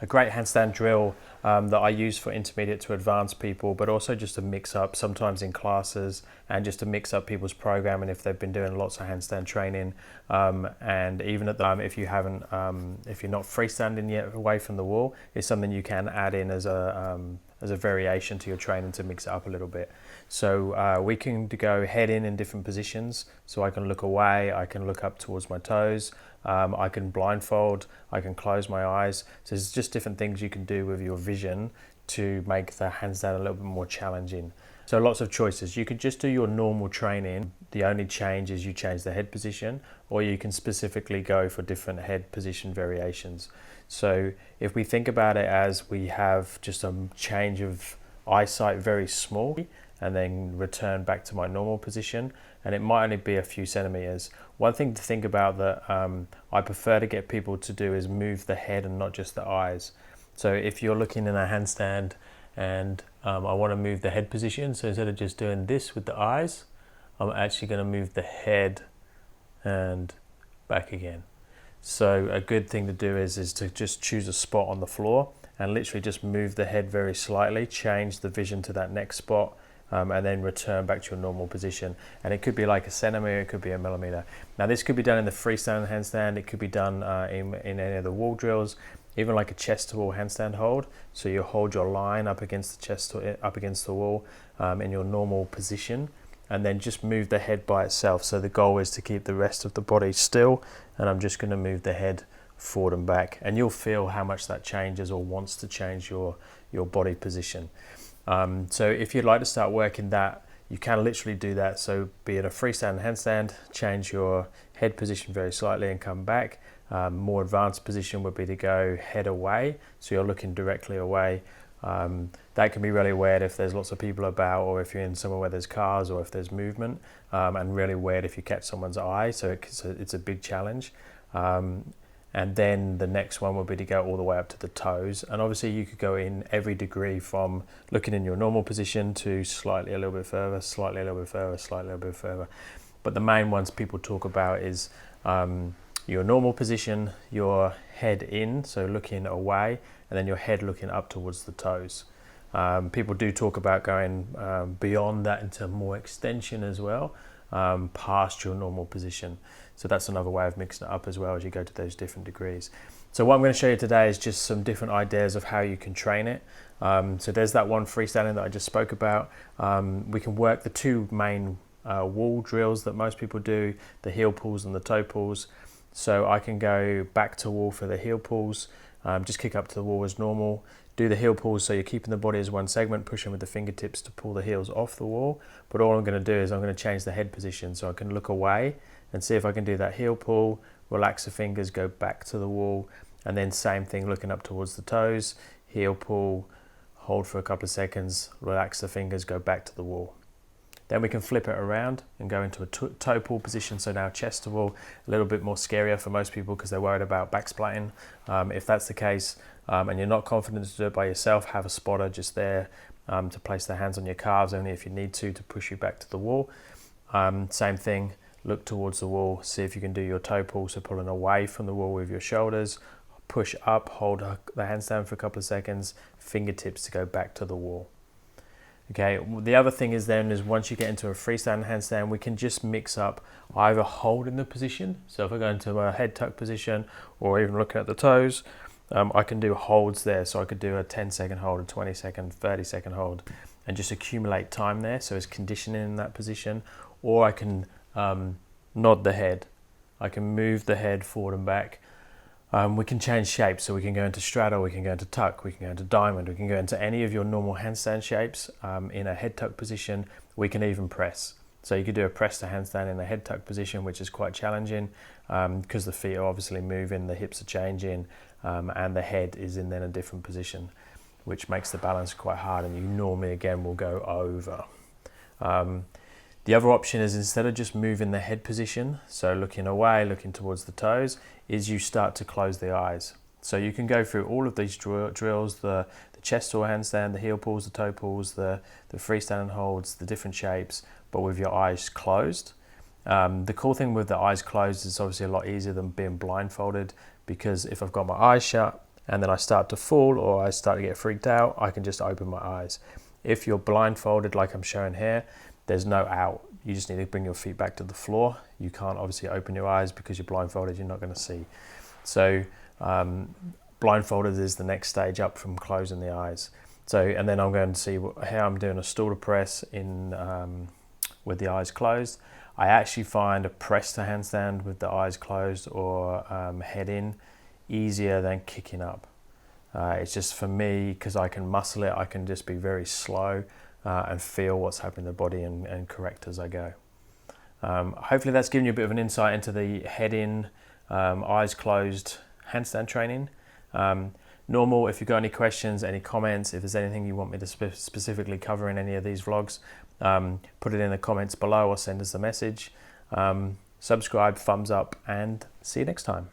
A great handstand drill that I use for intermediate to advanced people, but also just to mix up sometimes in classes and just to mix up people's programming if they've been doing lots of handstand training. And even at the if you haven't, if you're not freestanding yet away from the wall, is something you can add in as a variation to your training to mix it up a little bit. So we can go head in different positions. So I can look away, I can look up towards my toes, I can blindfold, I can close my eyes. So there's just different things you can do with your vision to make the handstand a little bit more challenging. So lots of choices. You could just do your normal training. The only change is you change the head position, or you can specifically go for different head position variations. So if we think about it as we have just a change of eyesight very small and then return back to my normal position, and it might only be a few centimeters. One thing to think about that I prefer to get people to do is move the head and not just the eyes. So if you're looking in a handstand and I want to move the head position, so instead of just doing this with the eyes, I'm actually going to move the head and back again. So a good thing to do is to just choose a spot on the floor and literally just move the head very slightly, change the vision to that next spot, and then return back to your normal position. And it could be like a centimeter, it could be a millimeter. Now this could be done in the freestanding handstand, it could be done in any of the wall drills, even like a chest to wall handstand hold. So you hold your line up against the chest, up against the wall in your normal position, and then just move the head by itself. So the goal is to keep the rest of the body still, and I'm just going to move the head forward and back, and you'll feel how much that changes or wants to change your body position. So if you'd like to start working that, you can literally do that. So be it a freestanding handstand, change your head position very slightly and come back. More advanced position would be to go head away, so you're looking directly away. That can be really weird if there's lots of people about, or if you're in somewhere where there's cars, or if there's movement, and really weird if you catch someone's eye, so it's a big challenge. And then the next one would be to go all the way up to the toes. And obviously you could go in every degree from looking in your normal position to slightly a little bit further, slightly a little bit further, slightly a little bit further. But the main ones people talk about is your normal position, your head in, so looking away, and then your head looking up towards the toes. People do talk about going beyond that into more extension as well, past your normal position. So that's another way of mixing it up as well as you go to those different degrees. So what I'm going to show you today is just some different ideas of how you can train it. So there's that one freestanding that I just spoke about. We can work the two main wall drills that most people do, the heel pulls and the toe pulls. So I can go back to wall for the heel pulls, just kick up to the wall as normal, do the heel pulls so you're keeping the body as one segment, pushing with the fingertips to pull the heels off the wall. But all I'm going to do is I'm going to change the head position, so I can look away and see if I can do that heel pull, relax the fingers, go back to the wall, and then same thing, looking up towards the toes, heel pull, hold for a couple of seconds, relax the fingers, go back to the wall. Then we can flip it around and go into a toe pull position. So now chest to wall, a little bit more scarier for most people because they're worried about back splatting. If that's the case and you're not confident to do it by yourself, have a spotter just there to place the hands on your calves only if you need to push you back to the wall. Same thing, look towards the wall, see if you can do your toe pull, so pulling away from the wall with your shoulders, push up, hold the handstand for a couple of seconds, fingertips to go back to the wall. Okay, the other thing is then is once you get into a freestanding handstand, we can just mix up either holding the position. So if I go into a head tuck position or even looking at the toes, I can do holds there. So I could do a 10-second hold, a 20-second, 30-second hold, and just accumulate time there. So it's conditioning in that position. Or I can nod the head. I can move the head forward and back. We can change shapes, so we can go into straddle, we can go into tuck, we can go into diamond, we can go into any of your normal handstand shapes in a head tuck position. We can even press. So you could do a press to handstand in a head tuck position, which is quite challenging because the feet are obviously moving, the hips are changing, and the head is in then a different position, which makes the balance quite hard, and you normally again will go over. The other option is instead of just moving the head position, so looking away, looking towards the toes, is you start to close the eyes. So you can go through all of these drills, the chest or handstand, the heel pulls, the toe pulls, the freestanding holds, the different shapes, but with your eyes closed. The cool thing with the eyes closed is obviously a lot easier than being blindfolded, because if I've got my eyes shut and then I start to fall or I start to get freaked out, I can just open my eyes. If you're blindfolded like I'm showing here, there's no out. You just need to bring your feet back to the floor. You can't obviously open your eyes because you're blindfolded, you're not going to see. So blindfolded is the next stage up from closing the eyes. So, and then I'm going to see how I'm doing a stool to press in with the eyes closed. I actually find a press to handstand with the eyes closed or head in easier than kicking up. It's just for me, because I can muscle it, I can just be very slow and feel what's happening in the body and correct as I go. Hopefully that's given you a bit of an insight into the head in, eyes closed handstand training. Normal, if you've got any questions, any comments, if there's anything you want me to specifically cover in any of these vlogs, put it in the comments below or send us a message. Subscribe, thumbs up, and see you next time.